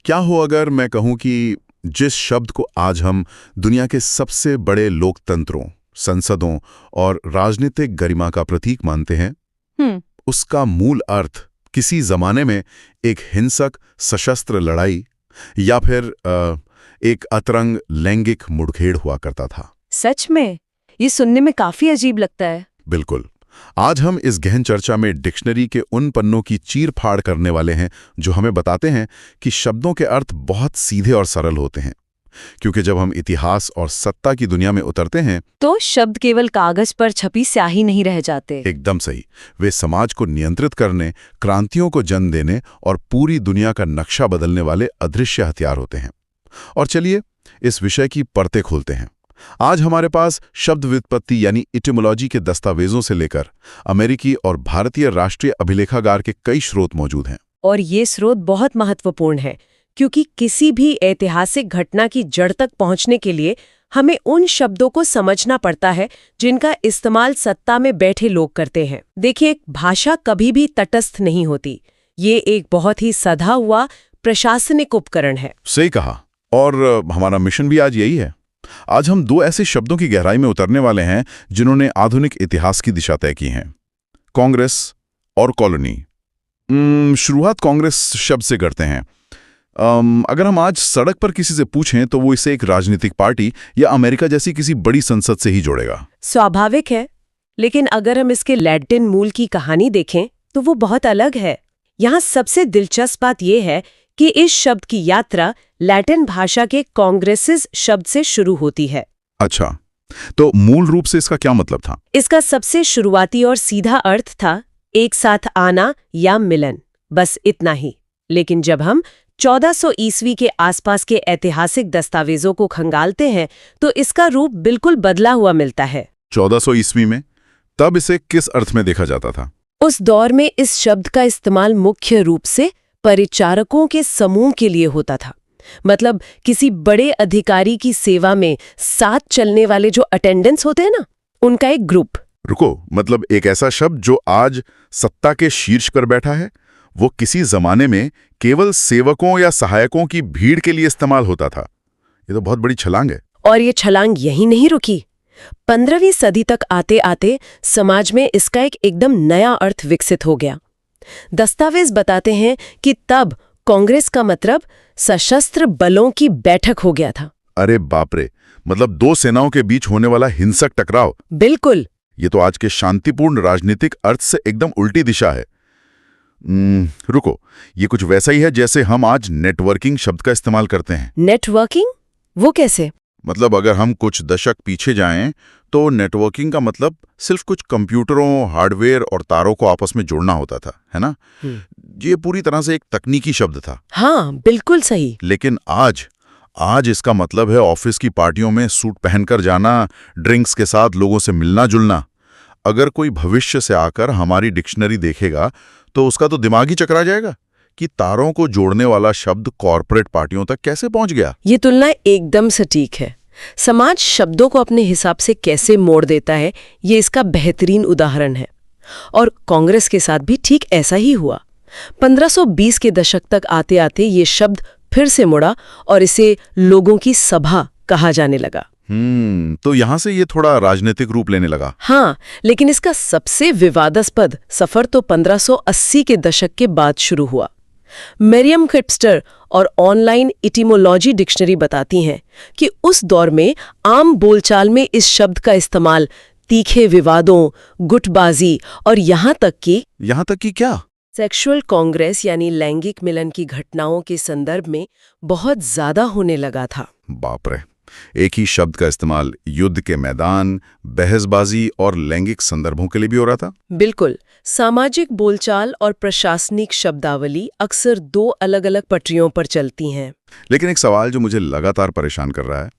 क्या हो अगर मैं कहूं कि जिस शब्द को आज हम दुनिया के सबसे बड़े लोकतंत्रों, संसदों और राजनीतिक गरिमा का प्रतीक मानते हैं, उसका मूल अर्थ किसी जमाने में एक हिंसक सशस्त्र लड़ाई या फिर एक अतरंग लैंगिक मुठभेड़ हुआ करता था। सच में ये सुनने में काफी अजीब लगता है। बिल्कुल। आज हम इस गहन चर्चा में डिक्शनरी के उन पन्नों की चीर फाड़ करने वाले हैं जो हमें बताते हैं कि शब्दों के अर्थ बहुत सीधे और सरल होते हैं, क्योंकि जब हम इतिहास और सत्ता की दुनिया में उतरते हैं तो शब्द केवल कागज पर छपी स्याही नहीं रह जाते। एकदम सही, वे समाज को नियंत्रित करने, क्रांतियों को जन्म देने और पूरी दुनिया का नक्शा बदलने वाले अदृश्य हथियार होते हैं। और चलिए इस विषय की परतें खोलते हैं। आज हमारे पास शब्द व्युत्पत्ति यानी इटिमोलॉजी के दस्तावेजों से लेकर अमेरिकी और भारतीय राष्ट्रीय अभिलेखागार के कई स्रोत मौजूद हैं। और ये स्रोत बहुत महत्वपूर्ण है, क्योंकि किसी भी ऐतिहासिक घटना की जड़ तक पहुंचने के लिए हमें उन शब्दों को समझना पड़ता है जिनका इस्तेमाल सत्ता में बैठे लोग करते हैं। देखिए, भाषा कभी भी तटस्थ नहीं होती। ये एक बहुत ही सधा हुआ प्रशासनिक उपकरण है। सही कहा, और हमारा मिशन भी आज यही है। आज हम दो ऐसे शब्दों की गहराई में उतरने वाले हैं जिन्होंने आधुनिक इतिहास की दिशा तय की है, कांग्रेस और कॉलोनी। शुरुआत कांग्रेस शब्द से करते हैं। अगर हम आज सड़क पर किसी से पूछें तो वो इसे एक राजनीतिक पार्टी या अमेरिका जैसी किसी बड़ी संसद से ही जोड़ेगा। स्वाभाविक है, लेकिन अगर हम इसके लैटिन मूल की कहानी देखें तो वो बहुत अलग है। यहाँ सबसे दिलचस्प बात यह है कि इस शब्द की यात्रा लैटिन भाषा के कांग्रेसिस शब्द से शुरू होती है। अच्छा, तो मूल रूप से इसका क्या मतलब था? इसका सबसे शुरुआती और सीधा अर्थ था एक साथ आना या मिलन, बस इतना ही। लेकिन जब हम 1400 ईस्वी के आसपास के ऐतिहासिक दस्तावेजों को खंगालते हैं तो इसका रूप बिल्कुल बदला हुआ मिलता है। 1400 ईस्वी में? तब इसे किस अर्थ में देखा जाता था? उस दौर में इस शब्द का इस्तेमाल मुख्य रूप से परिचारकों के समूह के लिए होता था। मतलब किसी बड़े अधिकारी की सेवा में साथ चलने वाले जो अटेंडेंट्स होते हैं ना, उनका एक ग्रुप। रुको, मतलब एक ऐसा शब्द जो आज सत्ता के शीर्ष पर बैठा है, वो किसी जमाने में केवल सेवकों या सहायकों की भीड़ के लिए इस्तेमाल होता था। ये तो बहुत बड़ी छलांग है। और ये छलांग यहीं नहीं रुकी। 15वीं सदी तक आते आते समाज में इसका एक एकदम नया अर्थ विकसित हो गया। दस्तावेज बताते हैं कि तब कांग्रेस का मतलब सशस्त्र बलों की बैठक हो गया था। अरे बाप रे, मतलब दो सेनाओं के बीच होने वाला हिंसक टकराव। बिल्कुल। ये तो आज के शांतिपूर्ण राजनीतिक अर्थ से एकदम उल्टी दिशा है। रुको, ये कुछ वैसा ही है जैसे हम आज नेटवर्किंग शब्द का इस्तेमाल करते हैं। नेटवर्किंग? वो कैसे? मतलब अगर हम कुछ दशक पीछे जाएं तो नेटवर्किंग का मतलब सिर्फ कुछ कंप्यूटरों, हार्डवेयर और तारों को आपस में जोड़ना होता था, है ना? ये पूरी तरह से एक तकनीकी शब्द था। हाँ, बिल्कुल सही। लेकिन आज इसका मतलब है ऑफिस की पार्टियों में सूट पहनकर जाना, ड्रिंक्स के साथ लोगों से मिलना जुलना। अगर कोई भविष्य से आकर हमारी डिक्शनरी देखेगा तो उसका तो दिमाग ही चकरा जाएगा कि तारों को जोड़ने वाला शब्द कॉर्पोरेट पार्टियों तक कैसे पहुंच गया। ये तुलना एकदम सटीक है। समाज शब्दों को अपने हिसाब से कैसे मोड़ देता है, ये इसका बेहतरीन उदाहरण है। और कांग्रेस के साथ भी ठीक ऐसा ही हुआ। 1520 के दशक तक आते आते ये शब्द फिर से मुड़ा और इसे लोगों की सभा कहा जाने लगा। तो यहां से ये थोड़ा राजनीतिक रूप लेने लगा। हाँ, लेकिन इसका सबसे विवादास्पद सफर तो 1580 के दशक के बाद शुरू हुआ। मरियम वेबस्टर और ऑनलाइन इटिमोलॉजी डिक्शनरी बताती हैं कि उस दौर में आम बोलचाल में इस शब्द का इस्तेमाल तीखे विवादों, गुटबाजी और यहाँ तक कि क्या? सेक्सुअल कांग्रेस यानी लैंगिक मिलन की घटनाओं के संदर्भ में बहुत ज्यादा होने लगा था। बाप रे, एक ही शब्द का इस्तेमाल युद्ध के मैदान, बहसबाजी और लैंगिक संदर्भों के लिए भी हो रहा था। बिल्कुल। सामाजिक बोलचाल और प्रशासनिक शब्दावली अक्सर दो अलग-अलग पटरियों पर चलती हैं। लेकिन एक सवाल जो मुझे लगातार परेशान कर रहा है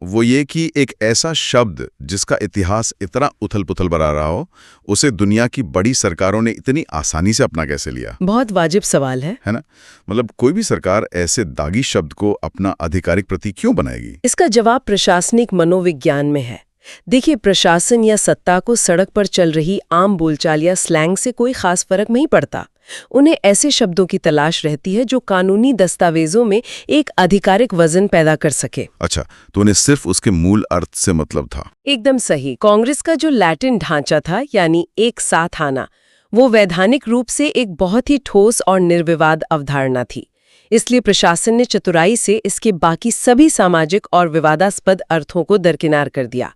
वो ये कि एक ऐसा शब्द जिसका इतिहास इतना उथल-पुथल भरा रहा हो, उसे दुनिया की बड़ी सरकारों ने इतनी आसानी से अपना कैसे लिया? बहुत वाजिब सवाल है ना? मतलब कोई भी सरकार ऐसे दागी शब्द को अपना आधिकारिक प्रतीक क्यों बनाएगी? इसका जवाब प्रशासनिक मनोविज्ञान में है। देखिए, प्रशासन या सत्ता को सड़क पर चल रही आम बोलचाल या स्लैंग से कोई खास फर्क नहीं पड़ता। उन्हें ऐसे शब्दों की तलाश रहती है जो कानूनी दस्तावेजों में एक आधिकारिक वजन पैदा कर सके। अच्छा, तो उन्हें सिर्फ उसके मूल अर्थ से मतलब था। एकदम सही। कांग्रेस का जो लैटिन ढांचा था, यानी एक साथ आना, वो वैधानिक रूप से एक बहुत ही ठोस और निर्विवाद अवधारणा थी। इसलिए प्रशासन ने चतुराई से इसके बाकी सभी सामाजिक और विवादास्पद अर्थों को दरकिनार कर दिया।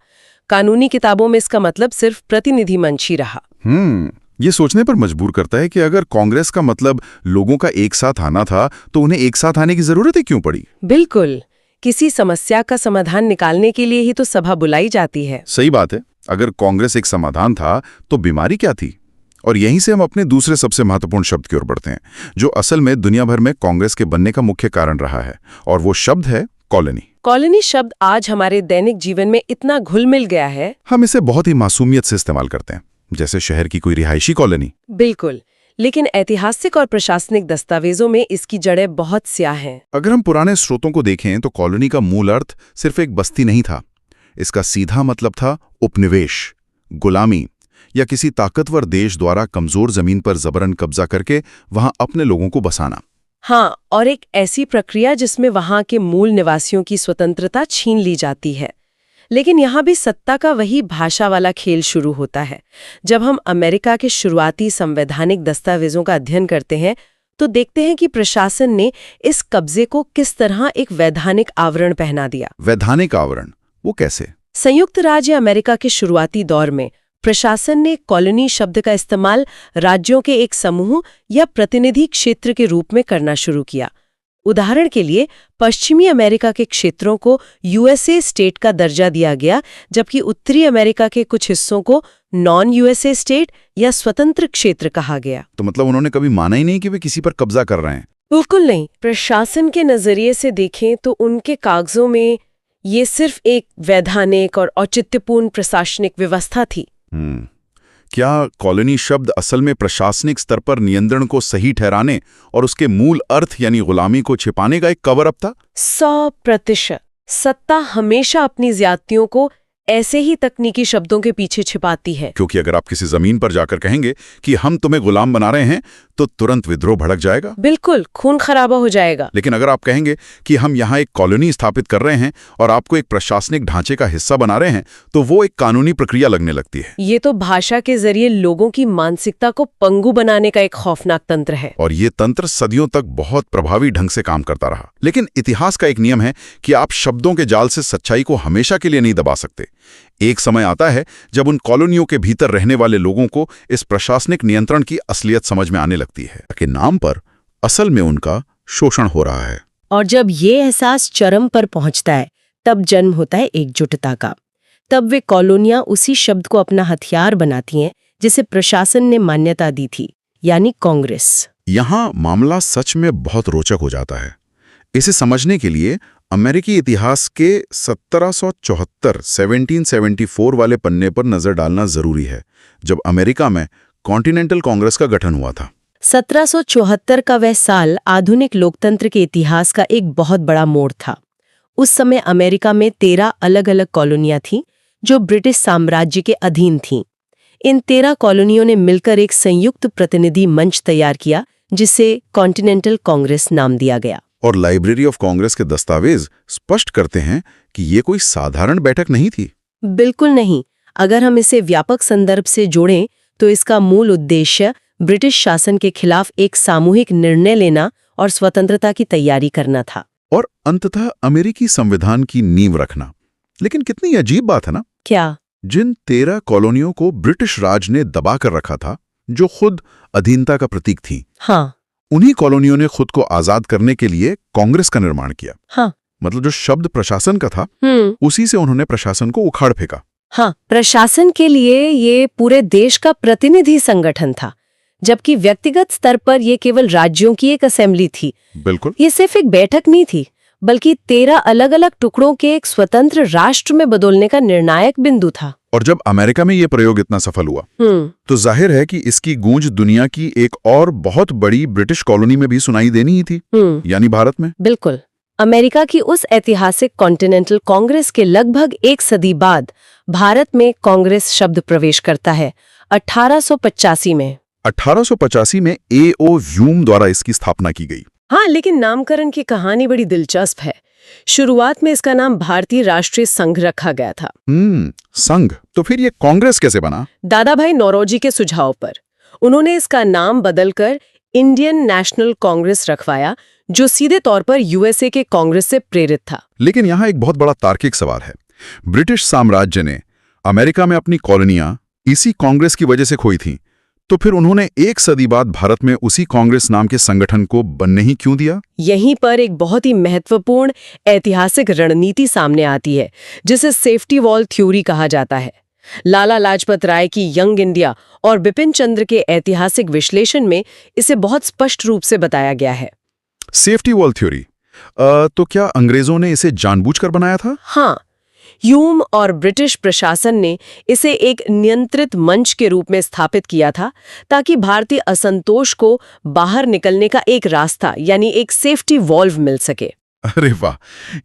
कानूनी किताबों में इसका मतलब सिर्फ प्रतिनिधि मंच ही रहा। ये सोचने पर मजबूर करता है कि अगर कांग्रेस का मतलब लोगों का एक साथ आना था, तो उन्हें एक साथ आने की जरूरत ही क्यों पड़ी? बिल्कुल, किसी समस्या का समाधान निकालने के लिए ही तो सभा बुलाई जाती है। सही बात है। अगर कांग्रेस एक समाधान था, तो बीमारी क्या थी? और यहीं से हम अपने दूसरे सबसे महत्वपूर्ण शब्द की ओर बढ़ते हैं, जो असल में दुनिया भर में कांग्रेस के बनने का मुख्य कारण रहा है, और वो शब्द है कॉलोनी। कॉलोनी शब्द आज हमारे दैनिक जीवन में इतना घुल मिल गया है। हम इसे बहुत ही मासूमियत से इस्तेमाल करते हैं, जैसे शहर की कोई रिहायशी कॉलोनी। बिल्कुल, लेकिन ऐतिहासिक और प्रशासनिक दस्तावेजों में इसकी जड़ें बहुत स्याह हैं। अगर हम पुराने स्रोतों को देखें तो कॉलोनी का मूल अर्थ सिर्फ एक बस्ती नहीं था। इसका सीधा मतलब था उपनिवेश, गुलामी, या किसी ताकतवर देश द्वारा कमजोर जमीन पर जबरन कब्जा करके वहां अपने लोगों को बसाना। हाँ, और एक ऐसी प्रक्रिया जिसमें वहां के मूल निवासियों की स्वतंत्रता छीन ली जाती है। लेकिन यहाँ भी सत्ता का वही भाषा वाला खेल शुरू होता है। जब हम अमेरिका के शुरुआती संवैधानिक दस्तावेजों का अध्ययन करते हैं तो देखते हैं कि प्रशासन ने इस कब्जे को किस तरह एक वैधानिक आवरण पहना दिया। वैधानिक आवरण, वो कैसे? संयुक्त राज्य अमेरिका के शुरुआती दौर में प्रशासन ने कॉलोनी शब्द का इस्तेमाल राज्यों के एक समूह या प्रतिनिधि क्षेत्र के रूप में करना शुरू किया। उदाहरण के लिए पश्चिमी अमेरिका के क्षेत्रों को यूएसए स्टेट का दर्जा दिया गया, जबकि उत्तरी अमेरिका के कुछ हिस्सों को नॉन यूएसए स्टेट या स्वतंत्र क्षेत्र कहा गया। तो मतलब उन्होंने कभी माना ही नहीं कि वे किसी पर कब्जा कर रहे हैं? बिल्कुल नहीं। प्रशासन के नजरिए से देखें तो उनके कागजों में ये सिर्फ एक वैधानिक और औचित्यपूर्ण प्रशासनिक व्यवस्था थी। क्या कॉलोनी शब्द असल में प्रशासनिक स्तर पर नियंत्रण को सही ठहराने और उसके मूल अर्थ यानी गुलामी को छिपाने का एक कवर अप था? 100%। सत्ता हमेशा अपनी ज्यादतियों को ऐसे ही तकनीकी शब्दों के पीछे छिपाती है। क्योंकि अगर आप किसी जमीन पर जाकर कहेंगे कि हम तुम्हें गुलाम बना रहे हैं, तो तुरंत विद्रोह भड़क जाएगा। बिल्कुल, खून खराबा हो जाएगा। लेकिन अगर आप कहेंगे कि हम यहाँ एक कॉलोनी स्थापित कर रहे हैं और आपको एक प्रशासनिक ढांचे का हिस्सा बना रहे हैं, तो वो एक कानूनी प्रक्रिया लगने लगती है। ये तो भाषा के जरिए लोगों की मानसिकता को पंगु बनाने का एक खौफनाक तंत्र है। और ये तंत्र सदियों तक बहुत प्रभावी ढंग से काम करता रहा। लेकिन इतिहास का एक नियम है कि आप शब्दों के जाल से सच्चाई को हमेशा के लिए नहीं दबा सकते। एक समय आता है जब उन कॉलोनियों के भीतर रहने वाले लोगों को इस प्रशासनिक नियंत्रण की असलियत समझ में आने लगती है कि नाम पर असल में उनका शोषण हो रहा है। और जब ये एहसास चरम पर पहुंचता है, तब जन्म होता है एकजुटता का। तब वे कॉलोनियां उसी शब्द को अपना हथियार बनाती हैं जिसे प्रशासन ने मान्यता दी थी, यानी कांग्रेस। यहां मामला सच में बहुत रोचक हो जाता है। इसे समझने के लिए अमेरिकी इतिहास के 1774 वाले पन्ने पर नजर डालना जरूरी है, जब अमेरिका में कॉन्टिनेंटल कांग्रेस का गठन हुआ था। 1774 का वह साल आधुनिक लोकतंत्र के इतिहास का एक बहुत बड़ा मोड़ था। उस समय अमेरिका में 13 अलग-अलग कॉलोनियां थीं जो ब्रिटिश साम्राज्य के अधीन थीं। इन 13 कॉलोनियों ने मिलकर एक संयुक्त प्रतिनिधि मंच तैयार किया, जिसे कॉन्टिनेंटल कांग्रेस नाम दिया गया। और लाइब्रेरी ऑफ कांग्रेस के दस्तावेज स्पष्ट करते हैं कि ये कोई साधारण बैठक नहीं थी। बिल्कुल नहीं। अगर हम इसे व्यापक संदर्भ से जोड़ें तो इसका मूल उद्देश्य ब्रिटिश शासन के खिलाफ एक सामूहिक निर्णय लेना और स्वतंत्रता की तैयारी करना था। और अंततः अमेरिकी संविधान की नींव रखना। लेकिन कितनी अजीब बात है ना? क्या? जिन 13 कॉलोनियों को ब्रिटिश राज ने दबा कर रखा था, जो खुद अधीनता का प्रतीक थी, हाँ, उन्हीं कॉलोनियों ने खुद को आजाद करने के लिए कांग्रेस का निर्माण किया। हाँ, मतलब जो शब्द प्रशासन का था, उसी से उन्होंने प्रशासन को उखाड़ फेंका। हाँ, प्रशासन के लिए ये पूरे देश का प्रतिनिधि संगठन था, जबकि व्यक्तिगत स्तर पर यह केवल राज्यों की एक असेंबली थी। बिल्कुल, ये सिर्फ एक बैठक नहीं थी, बल्कि 13 अलग-अलग टुकड़ों के एक स्वतंत्र राष्ट्र में बदलने का निर्णायक बिंदु था। और जब अमेरिका में ये प्रयोग इतना सफल हुआ, तो जाहिर है कि इसकी गूंज दुनिया की एक और बहुत बड़ी ब्रिटिश कॉलोनी में भी सुनाई देनी ही थी, यानी भारत में। बिल्कुल। अमेरिका की उस ऐतिहासिक कॉन्टिनेंटल कांग्रेस के लगभग एक सदी बाद भारत में कांग्रेस शब्द प्रवेश करता है 1885 में। 1885 में A.O. ह्यूम द्वारा इसकी स्थापना की गई। हाँ, लेकिन नामकरण की कहानी बड़ी दिलचस्प है। शुरुआत में इसका नाम भारतीय राष्ट्रीय संघ रखा गया था। संघ। तो फिर ये कांग्रेस कैसे बना? दादा भाई नौरोजी के सुझाव पर उन्होंने इसका नाम बदलकर इंडियन नेशनल कांग्रेस रखवाया, जो सीधे तौर पर यूएसए के कांग्रेस से प्रेरित था। लेकिन यहाँ एक बहुत बड़ा तार्किक सवाल है। ब्रिटिश साम्राज्य ने अमेरिका में अपनी कॉलोनियां इसी कांग्रेस की वजह से खोई थीं, तो फिर उन्होंने एक सदी बाद भारत में उसी कांग्रेस नाम के संगठन को बनने ही क्यों दिया? यहीं पर एक बहुत ही महत्वपूर्ण ऐतिहासिक रणनीति सामने आती है, जिसे सेफ्टी वॉल थ्योरी कहा जाता है। लाला लाजपत राय की यंग इंडिया और बिपिन चंद्र के ऐतिहासिक विश्लेषण में इसे बहुत स्पष्ट रूप से बताया गया है। Safety wall theory. तो क्या अंग्रेजों ने इसे जानबूझकर बनाया था? हाँ, ह्यूम और ब्रिटिश प्रशासन ने इसे एक नियंत्रित मंच के रूप में स्थापित किया था, ताकि भारतीय असंतोष को बाहर निकलने का एक रास्ता, यानी एक सेफ्टी वॉल्व मिल सके। अरे वाह,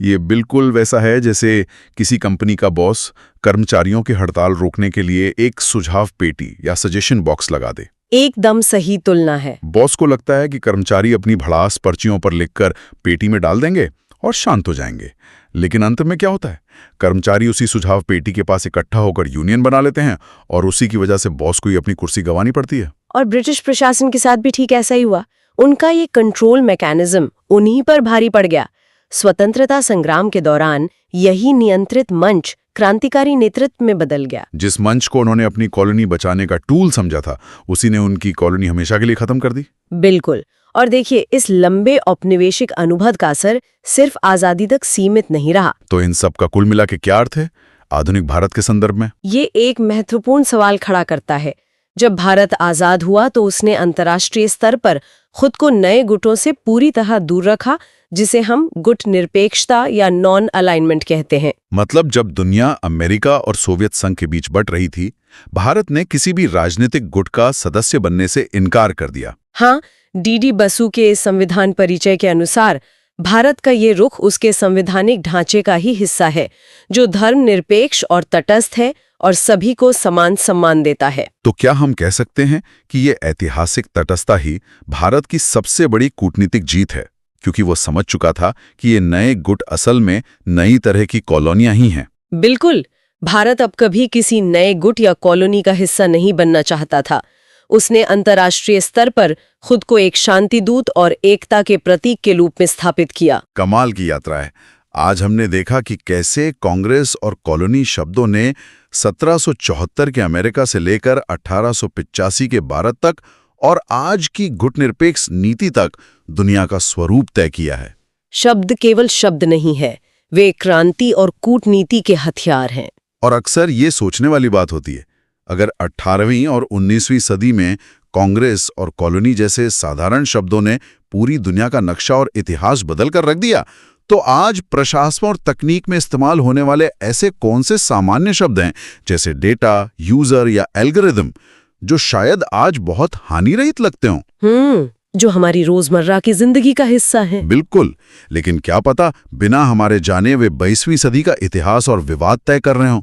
ये बिल्कुल वैसा है जैसे किसी कंपनी का बॉस कर्मचारियों की हड़ताल रोकने के लिए एक सुझाव पेटी या सजेशन बॉक्स लगा दे। एकदम सही तुलना है। बॉस को लगता है कि कर्मचारी अपनी भड़ास पर्चियों पर लिखकर पेटी में डाल देंगे और शांत हो जाएंगे, लेकिन अंत में क्या होता है? कर्मचारी उसी सुझाव पेटी के पास इकट्ठा होकर यूनियन बना लेते हैं और उसी की वजह से बॉस को ही अपनी कुर्सी गंवानी पड़ती है। और ब्रिटिश प्रशासन के साथ भी ठीक ऐसा ही हुआ। उनका ये कंट्रोल मैकेनिज्म उन्हीं पर भारी पड़ गया। स्वतंत्रता संग्राम के दौरान यही नियंत्रित मंच क्रांतिकारी नेतृत्व में बदल गया। जिस मंच को उन्होंने अपनी कॉलोनी बचाने का टूल समझा था, उसी ने उनकी कॉलोनी हमेशा के लिए खत्म कर दी। बिल्कुल। और देखिए, इस लंबे औपनिवेशिक अनुभव का असर सिर्फ आजादी तक सीमित नहीं रहा। तो इन सब का कुल मिला के क्या अर्थ है आधुनिक भारत के संदर्भ में? ये एक महत्वपूर्ण सवाल खड़ा करता है। जब भारत आजाद हुआ तो उसने अंतर्राष्ट्रीय स्तर पर खुद को नए गुटों से पूरी तरह दूर रखा, जिसे हम गुट निरपेक्षता या नॉन अलाइनमेंट कहते हैं। मतलब जब दुनिया अमेरिका और सोवियत संघ के बीच बट रही थी, भारत ने किसी भी राजनीतिक गुट का सदस्य बनने से इनकार कर दिया। हाँ, डी बसु के संविधान परिचय के अनुसार भारत का ये रुख उसके संवैधानिक ढांचे का ही हिस्सा है, जो धर्मनिरपेक्ष और तटस्थ है और सभी को समान सम्मान देता है। तो क्या हम कह सकते हैं कि ये ऐतिहासिक तटस्थता ही भारत की सबसे बड़ी कूटनीतिक जीत है, क्योंकि वो समझ चुका था कि ये नए गुट असल में नई तरह की कॉलोनियां ही हैं? बिल्कुल। भारत अब कभी किसी नए गुट या कॉलोनी का हिस्सा नहीं बनना चाहता था। उसने अंतर्राष्ट्रीय स्तर पर खुद को एक शांति दूत और एकता के प्रतीक के रूप में स्थापित किया। कमाल की यात्रा है। आज हमने देखा कि कैसे कांग्रेस और कॉलोनी शब्दों ने 1774 के अमेरिका से लेकर 1885 के भारत तक और आज की गुटनिरपेक्ष नीति तक दुनिया का स्वरूप तय किया है। शब्द केवल शब्द नहीं है, वे क्रांति और कूटनीति के हथियार हैं। और अक्सर ये सोचने वाली बात होती है, अगर 18वीं और 19वीं सदी में कांग्रेस और कॉलोनी जैसे साधारण शब्दों ने पूरी दुनिया का नक्शा और इतिहास बदल कर रख दिया, तो आज प्रशासन और तकनीक में इस्तेमाल होने वाले ऐसे कौन से सामान्य शब्द हैं, जैसे डेटा, यूजर या एल्गोरिदम, जो शायद आज बहुत हानिरहित लगते हों? जो हमारी रोजमर्रा की जिंदगी का हिस्सा है। बिल्कुल। लेकिन क्या पता बिना हमारे जाने वे 22वीं सदी का इतिहास और विवाद तय कर रहे हों।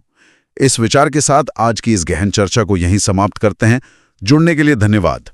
इस विचार के साथ आज की इस गहन चर्चा को यहीं समाप्त करते हैं। जुड़ने के लिए धन्यवाद।